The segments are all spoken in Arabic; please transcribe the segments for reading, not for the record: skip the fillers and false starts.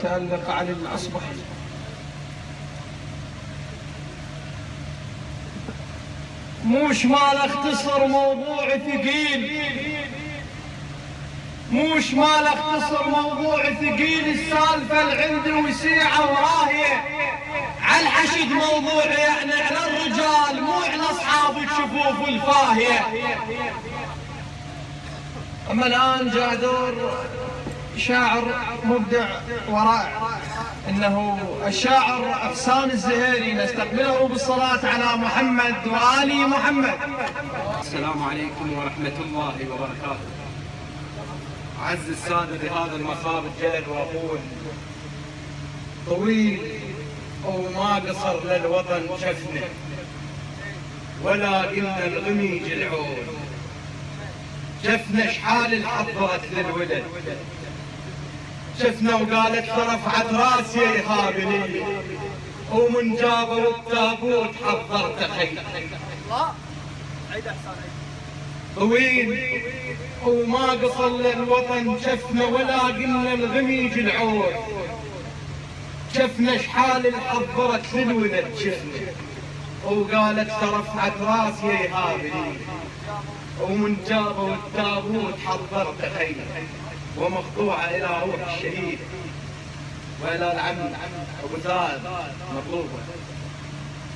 المتألق علي الأصبحي. موش مال اختصر موضوع ثقيل، موش مال اختصر موضوع ثقيل، السالفة اللي عندي وسيعة وراهية عالحشد موضوع، يعني على الرجال مو على اصحاب الشفوف الفاهية. اما الان جاء دور شاعر مبدع ورائع، انه الشاعر احسان الزهيري، نستقبله بالصلاة على محمد وآل محمد. السلام عليكم ورحمة الله وبركاته. أعز السادة بهذا المصاب الجلل وأقول طويل وما قصر للوطن شفنا، ولا قلنا الغمي جلعون، شفنا شحال الحضرت للولد، شفنا وقالت رفعت راسي يهابني، ومن جابوا التابوت حضرت خيل. طويل وما قصر للوطن شفنا، ولا قلنا الغمي جلعون، شفنا شحال الحضرت للولد، شفنا وقالت رفعت راسي يهابني، ومن جابوا التابوت حضرت خيل. ومخضوعة إلى روح الشهيد وإلى العم أبو زاد مطلوبة،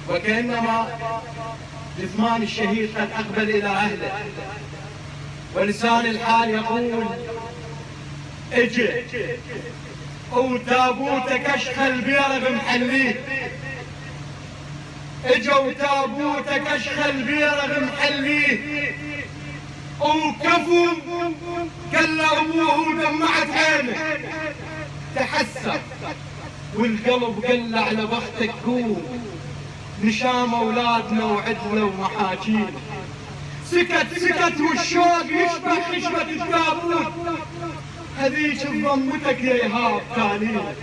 وكأنما جثمان الشهيد قد أقبل إلى أهله، ولسان الحال يقول اجي وتابوتك اشخل بيرغ محليه، اجوا تابوتك اشخل بيرغ محليه، وكفوا قال ابوه ودمعت عينه، تحسر والقلب قل على بختك قوم، نشام اولادنا وعدنا ومحاجينا، سكت والشوق يشبه خشبة التابوت، هذيك ضمتك يا ايهاب تالينا.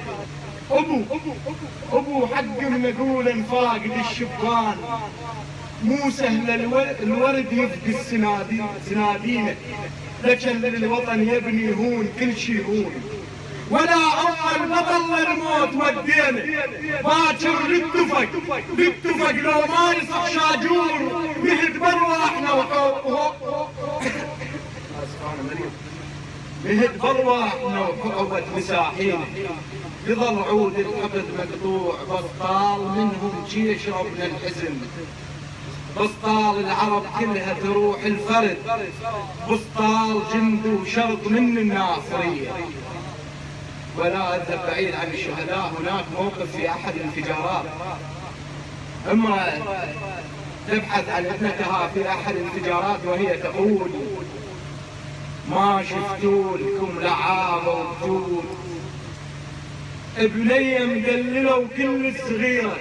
ابو حق نقول انفاقد الشبان، مو سهل الورد يفقد سنادينه، لكن للوطن يبني هون كل شي هون، ولا اول بطل للموت ودينا، باكر للتفق لو ما يصح شاجور، مهد برواحنا مهد برواحنا وحقبت مساحينا، يظل عود الحقد مقطوع، بطال منهم جي يشربنا الحزن، بسطال العرب كلها تروح الفرد، بسطال جند وشرط من الناصرية. ولا أذهب بعيد عن الشهداء، هناك موقف في أحد الانفجارات، امرأة تبحث عن ابنتها في أحد الانفجارات وهي تقول ما شفتوا لكم لعابة وجود، ابنية مدللة وكل الصغيرة،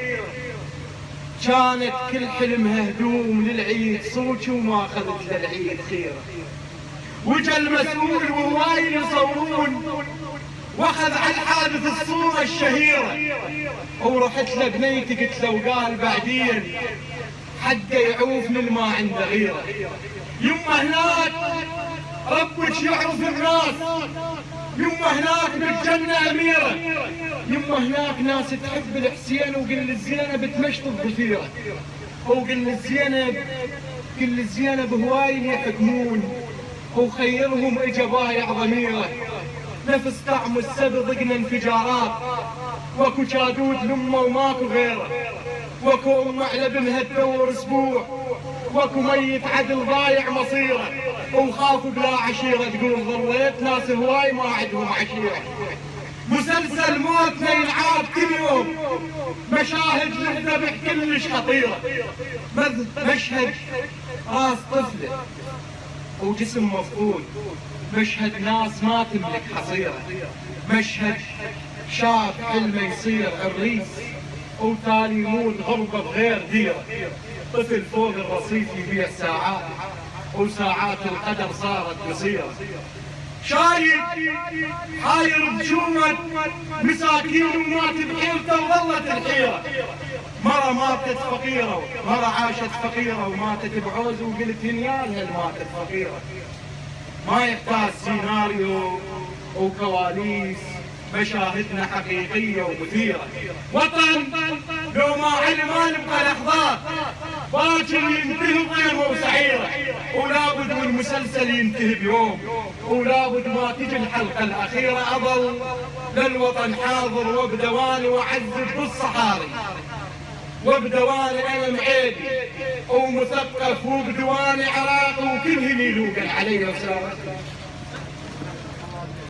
كانت كل حلمها هدوم للعيد صوتي وما اخذت للعيد خيره، وجا المسؤول وهواي يصورون واخذ على الحادث الصوره الشهيره، ورحت لبنيتي قلت له وقال بعدين حقه يعوف من ما عنده غيره، يما هناك ربك يعرف الناس، يما هناك بالجنة أميرة، يما هناك ناس تحب الحسين وقل الزينب تمشط الضفيرة، وقل الزينب هواي يحكمون، وخيرهم اجا بايع ضميره، نفس طعم السبي ضقنا انفجارات، واكو جادود لمه وماكو غيره، واكو ام على بنها تدور اسبوع، واكو ميت عدل ضايع مصيره، وخافوا بلا عشيرة، تقول ظليت ناس هواي ما عندهم عشيرة. مسلسل موتنا يلعاب كل يوم، مشاهد للذبح كلش خطيرة، مشهد راس طفلة وجسم مفقود، مشهد ناس ما تملك حصيرة، مشهد شاب حلمه يصير عريس وتالي يموت غربة بغير ديرة، طفل فوق الرصيف يبيع ساعات، وساعات القدر صارت قصيرة، شايب حاير بجوة مساكين ومات بحيرته وظلت الحيرة، مرة ماتت فقيرة، مرة عاشت فقيرة وماتت بعوز، وقلت هنيالها ماتت فقيرة. ما يحتاج سيناريو وكواليس مشاهدنا حقيقية ومثيرة. وطن لو ما علم نبقى الأخبار، باكر ينتهي بغيمة وسعيرة، ولابد والمسلسل ينتهي بيوم، ولابد ما تجي الحلقة الأخيرة. أظل للوطن حاضر وبدواني وأعذب بالصحاري، وبدواني أنا معيدي ومثقف، وبدواني عراقي وكل هني يلوقن علي.